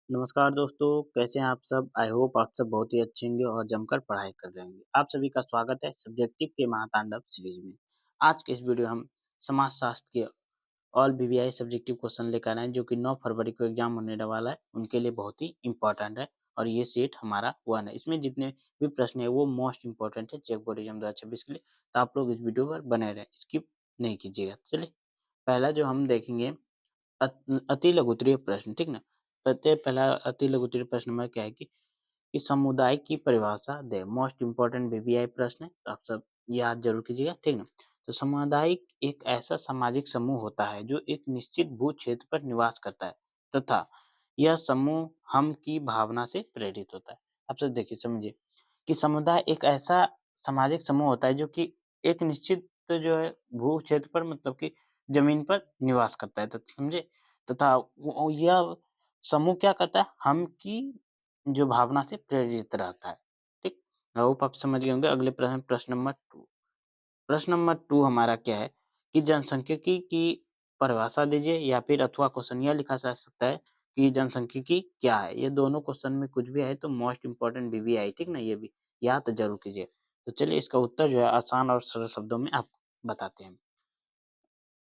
नमस्कार दोस्तों, कैसे हैं आप सब? आई होप आप सब बहुत ही अच्छे होंगे और जमकर पढ़ाई कर रहे होंगे। आप सभी का स्वागत है सब्जेक्टिव के महातांडव सीरीज में। आज के इस वीडियो हम समाजशास्त्र के ऑल बीबीआई सब्जेक्टिव क्वेश्चन लेकर आए हैं जो कि 9 फरवरी को एग्जाम होने वाला है। उनके लिए बहुत ही इंपॉर्टेंट है और ये सेट हमारा 1 है। इसमें जितने भी प्रश्न है वो मोस्ट इंपॉर्टेंट है चेक बोर्ड एग्जाम 2026 के लिए। तो आप लोग इस वीडियो पर बने रहें, स्किप नहीं कीजिएगा। चलिए, पहला जो हम देखेंगे अति लघुत्तरीय प्रश्न, ठीक ना? पहला अति लघुत्तरीय प्रश्न नंबर क्या है कि समुदाय की परिभाषा दें। मोस्ट इम्पोर्टेंट बीबीआई प्रश्न है, तो आप सब याद जरूर कीजिएगा, ठीक ना? तो सामुदायिक एक ऐसा सामाजिक समूह होता है जो एक निश्चित भू क्षेत्र पर निवास करता है तथा यह समूह हम की भावना से प्रेरित होता है। आप सब देखिए, समझिए कि समुदाय एक ऐसा सामाजिक समूह होता है जो कि एक निश्चित जो है भू क्षेत्र पर, मतलब कि जमीन पर निवास करता है, समझे? तथा यह समूह क्या करता है, हम की जो भावना से प्रेरित रहता है। ठीक, आई होप आप समझ गए होंगे। अगले प्रश्न नंबर 2। प्रश्न नंबर 2 हमारा क्या है कि जनसांख्यिकी की परिभाषा दीजिए, या फिर अथवा क्वेश्चन यह लिखा जा सकता है कि जनसांख्यिकी क्या है। ये दोनों क्वेश्चन में कुछ भी है तो मोस्ट इंपोर्टेंट बीबीआई, ठीक ना? ये भी याद जरूर कीजिए। तो चलिए, इसका उत्तर जो है आसान और सरल शब्दों में आपको बताते हैं।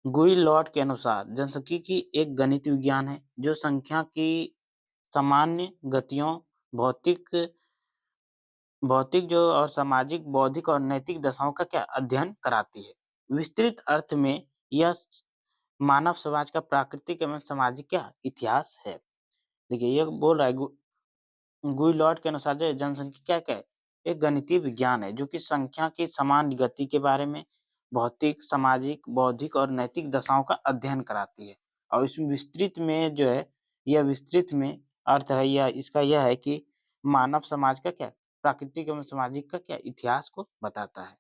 गुई लॉर्ड के अनुसार जनसांख्यिकी एक गणित विज्ञान है जो संख्या की सामान्य गतियों, भौतिक भौतिक जो और सामाजिक, बौद्धिक और नैतिक दशाओं का क्या अध्ययन कराती है। विस्तृत अर्थ में यह मानव समाज का प्राकृतिक एवं सामाजिक क्या इतिहास है। देखिए, ये बोल रहा है गुइलॉट के अनुसार जो जनसांख्यिकी क्या है, एक गणितीय विज्ञान है जो कि संख्या की समान गति के बारे में भौतिक, सामाजिक, बौद्धिक और नैतिक दशाओं का अध्ययन कराती है। और इसमें विस्तृत में जो है, यह विस्तृत में अर्थ है, यह इसका यह है कि मानव समाज का क्या प्राकृतिक एवं सामाजिक का क्या इतिहास को बताता है।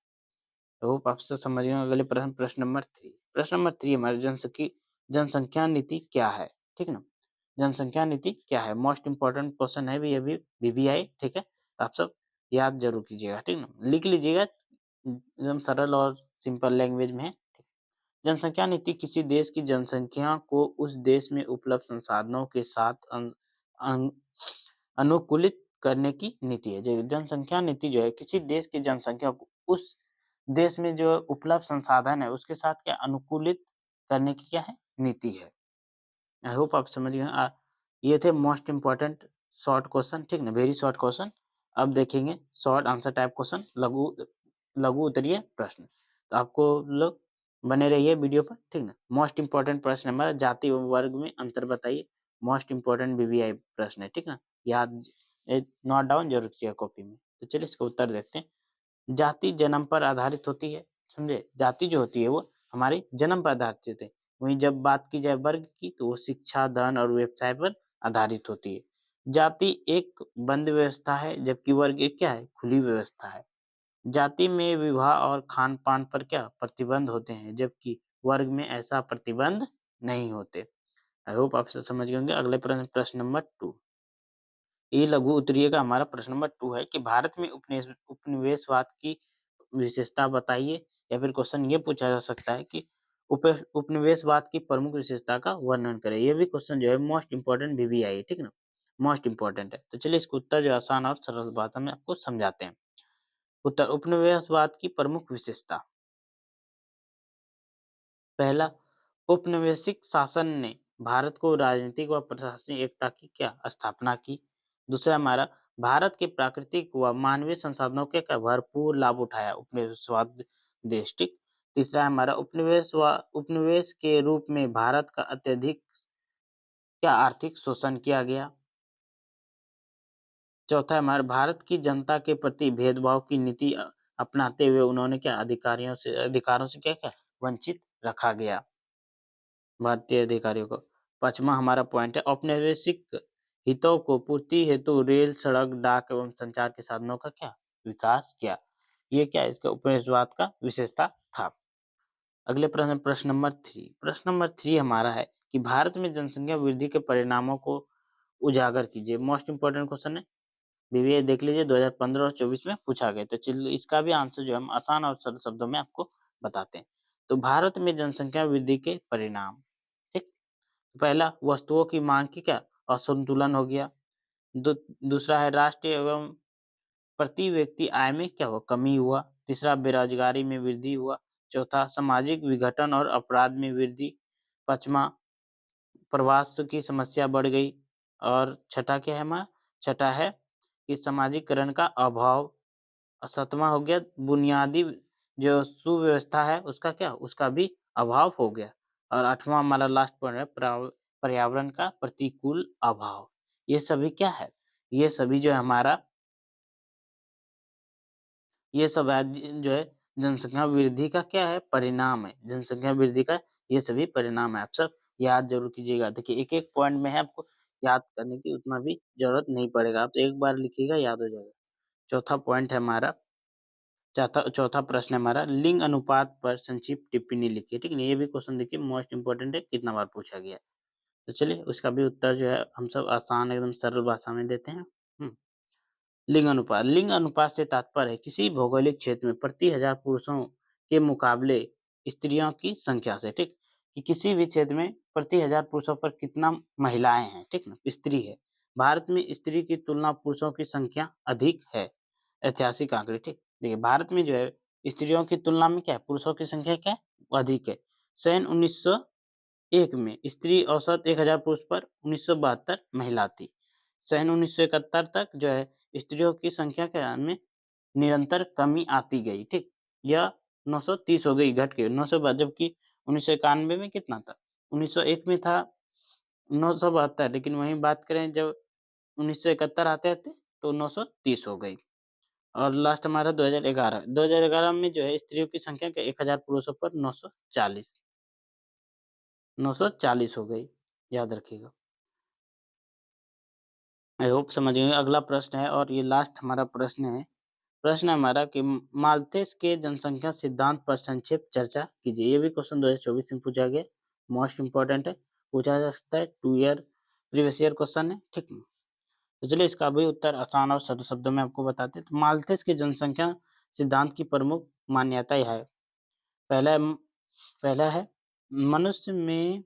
तो होप आप सब समझ गए। अगले प्रश्न नंबर 3। प्रश्न नंबर 3 हमारे जनसंख्या नीति क्या है? ठीक है ना? जनसंख्या नीति क्या है? मोस्ट इम्पोर्टेंट क्वेश्चन है भी, ये भी बीबीआई, ठीक है? तो आप सब याद जरूर कीजिएगा, ठीक ना? लिख लीजिएगा, एकदम सरल और सिंपल लैंग्वेज में है। जनसंख्या नीति किसी देश की जनसंख्या को उस देश में उपलब्ध संसाधनों के साथ अनुकूलित करने की नीति है। जो जनसंख्या नीति जो है, किसी देश की जनसंख्या को उस देश में जो उपलब्ध संसाधन है उसके साथ क्या अनुकूलित करने की क्या है नीति है। आई होप आप समझ गए। ये थे मोस्ट इम्पोर्टेंट शॉर्ट क्वेश्चन, ठीक ना? Very short question. अब देखेंगे शॉर्ट आंसर टाइप क्वेश्चन, लघु लघु उत्तरीय प्रश्न। तो आपको लोग बने रहिए वीडियो पर, ठीक ना? मोस्ट इम्पोर्टेंट प्रश्न हमारा जाति व वर्ग में अंतर बताइए। मोस्ट इम्पोर्टेंट बीबीआई प्रश्न है, ठीक ना? याद नोट डाउन जरूर किया कॉपी में। तो चलिए, इसका उत्तर देखते हैं। जाति जन्म पर आधारित होती है, समझे? जाति जो होती है वो हमारी जन्म पर आधारित होती है। वहीं जब बात की जाए वर्ग की, तो वो शिक्षा, धन और व्यवसाय पर आधारित होती है। जाति एक बंद व्यवस्था है, जबकि वर्ग एक क्या है, खुली व्यवस्था है। जाति में विवाह और खान-पान पर क्या प्रतिबंध होते हैं, जबकि वर्ग में ऐसा प्रतिबंध नहीं होते। आई होप आप सब समझ गए होंगे। अगले प्रश्न नंबर 2। ये लघु उत्तरीय का हमारा प्रश्न नंबर 2 है कि भारत में उपनिवेशवाद की विशेषता बताइए, या फिर क्वेश्चन ये पूछा जा सकता है कि उपनिवेशवाद की प्रमुख विशेषता का वर्णन करें। ये भी क्वेश्चन जो है मोस्ट इम्पोर्टेंट बीबीआई है, ठीक ना? मोस्ट इम्पोर्टेंट है। तो चलिए, इसका उत्तर जो आसान और सरल भाषा में आपको समझाते हैं। उत्तर, उपनिवेशवाद की प्रमुख विशेषता। पहला, औपनिवेशिक शासन ने भारत को राजनीतिक व प्रशासनिक एकता की क्या स्थापना की। दूसरा हमारा, भारत के प्राकृतिक व मानवीय संसाधनों के का भरपूर लाभ उठाया उपनिवेशवाद देश, ठीक। तीसरा है हमारा, उपनिवेश के रूप में भारत का अत्यधिक क्या आर्थिक शोषण किया गया। चौथा है हमारा, भारत की जनता के प्रति भेदभाव की नीति अपनाते हुए उन्होंने क्या अधिकारों से क्या क्या वंचित रखा गया भारतीय अधिकारियों को। पाँचवाँ हमारा पॉइंट है, औपनिवेशिक हितों को पूर्ति हेतु रेल, सड़क, डाक एवं संचार के साधनों का क्या विकास किया। ये क्या इसका उपनिवेशवाद का विशेषता था। अगले प्रश्न नंबर 3। प्रश्न नंबर 3 हमारा है कि भारत में जनसंख्या वृद्धि के परिणामों को उजागर कीजिए। मोस्ट इंपोर्टेंट क्वेश्चन है, बीबीए देख लीजिए 2015 और 24 में पूछा गया। तो चलिए, इसका भी आंसर जो हम आसान और सरल शब्दों में आपको बताते हैं। तो भारत में जनसंख्या वृद्धि के परिणाम, ठीक। पहला, वस्तुओं की मांग की क्या असंतुलन हो गया। दूसरा है राष्ट्रीय एवं प्रति व्यक्ति आय में क्या हुआ, कमी हुआ। तीसरा बेरोजगारी में वृद्धि हुआ। चौथा सामाजिक विघटन और अपराध में वृद्धि। पांचवा प्रवास की समस्या बढ़ गई। और छठा क्या है हमारा, छठा है कि सामाजिकरण का अभाव। और सातवां हो गया बुनियादी जो सुव्यवस्था है उसका क्या, उसका भी अभाव हो गया। और आठवां हमारा लास्ट पॉइंट है पर्यावरण का प्रतिकूल अभाव। ये सभी क्या है, ये सभी जो है हमारा, ये सब जो है जनसंख्या वृद्धि का क्या है, परिणाम है। जनसंख्या वृद्धि का ये सभी परिणाम है। आप सब याद जरूर कीजिएगा। देखिए एक एक पॉइंट में है, आपको याद करने की उतना भी जरूरत नहीं पड़ेगा, आप तो एक बार लिखिएगा याद हो जाएगा। चौथा पॉइंट है हमारा, चौथा चौथा प्रश्न है हमारा, लिंग अनुपात पर संक्षिप्त टिप्पणी लिखिए। ठीक है, ये भी क्वेश्चन देखिए मोस्ट इंपोर्टेंट है, कितना बार पूछा गया है। तो चलिए उसका भी उत्तर जो है हम सब आसान एकदम सरल भाषा में देते हैं। लिंग अनुपात से तात्पर्य है किसी भौगोलिक क्षेत्र में प्रति हजार पुरुषों के मुकाबले स्त्रियों की संख्या से। ठीक, कि किसी भी क्षेत्र में प्रति हजार पुरुषों पर कितना महिलाएं हैं, ठीक ना, स्त्री है। भारत में स्त्री की तुलना पुरुषों की संख्या अधिक है, ऐतिहासिक आंकड़े। ठीक, देखिए भारत में जो है स्त्रियों की तुलना में क्या है, पुरुषों की संख्या क्या है, अधिक है। सन 1901 में स्त्री औसत 1000 पुरुष पर 1972 महिला थी। सन 1971 तक जो है स्त्रियों की संख्या के में निरंतर कमी आती गई। ठीक, यह 930 हो गई, घट के 900, जबकि 1991 में कितना था, 1901 में था 972, लेकिन वहीं बात करें जब 1971 आते-आते तो 930 हो गई। और लास्ट हमारा 2011, 2011 में जो है स्त्रियों की संख्या क्या, 1000 पुरुषों पर 940 हो गई, याद रखिएगा। आई होप समझ गए। अगला प्रश्न है और ये लास्ट हमारा प्रश्न है। प्रश्न है हमारा कि माल्थेस के जनसंख्या सिद्धांत पर संक्षिप्त चर्चा कीजिए। ये भी क्वेश्चन 2024 में पूछा गया, मोस्ट इंपोर्टेंट है, पूछा जा सकता है, 2 ईयर प्रीवियस ईयर क्वेश्चन है। ठीक है, तो चलिए इसका भी उत्तर आसान और सरल शब्दों में आपको बताते हैं। तो माल्थेस के जनसंख्या सिद्धांत की प्रमुख मान्यता यह है, पहला पहला है मनुष्य में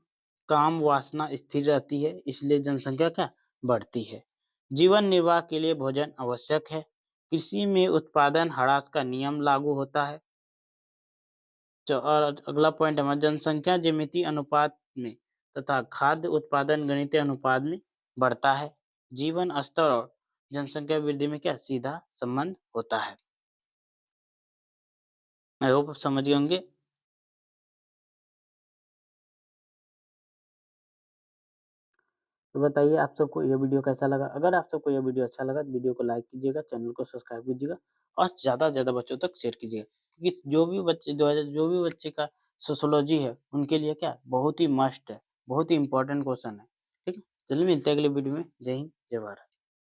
काम वासना स्थिर रहती है, इसलिए जनसंख्या क्या बढ़ती है। जीवन निर्वाह के लिए भोजन आवश्यक है। कृषि में उत्पादन ह्रास का नियम लागू होता है। और अगला पॉइंट हमारा जनसंख्या ज्यामितीय अनुपात में तथा खाद्य उत्पादन गणितीय अनुपात में बढ़ता है। जीवन स्तर और जनसंख्या वृद्धि में क्या सीधा संबंध होता है। आई होप समझ गए होंगे। तो बताइए आप सबको ये वीडियो कैसा लगा। अगर आप सबको ये वीडियो अच्छा लगा तो वीडियो को लाइक कीजिएगा, चैनल को सब्सक्राइब कीजिएगा और ज़्यादा से ज़्यादा बच्चों तक शेयर कीजिएगा, क्योंकि जो भी बच्चे का सोशियोलॉजी है उनके लिए क्या बहुत ही मस्ट है, बहुत ही इंपॉर्टेंट क्वेश्चन है। ठीक है, चलिए मिलते हैं अगले वीडियो में। जय हिंद, जय भारत।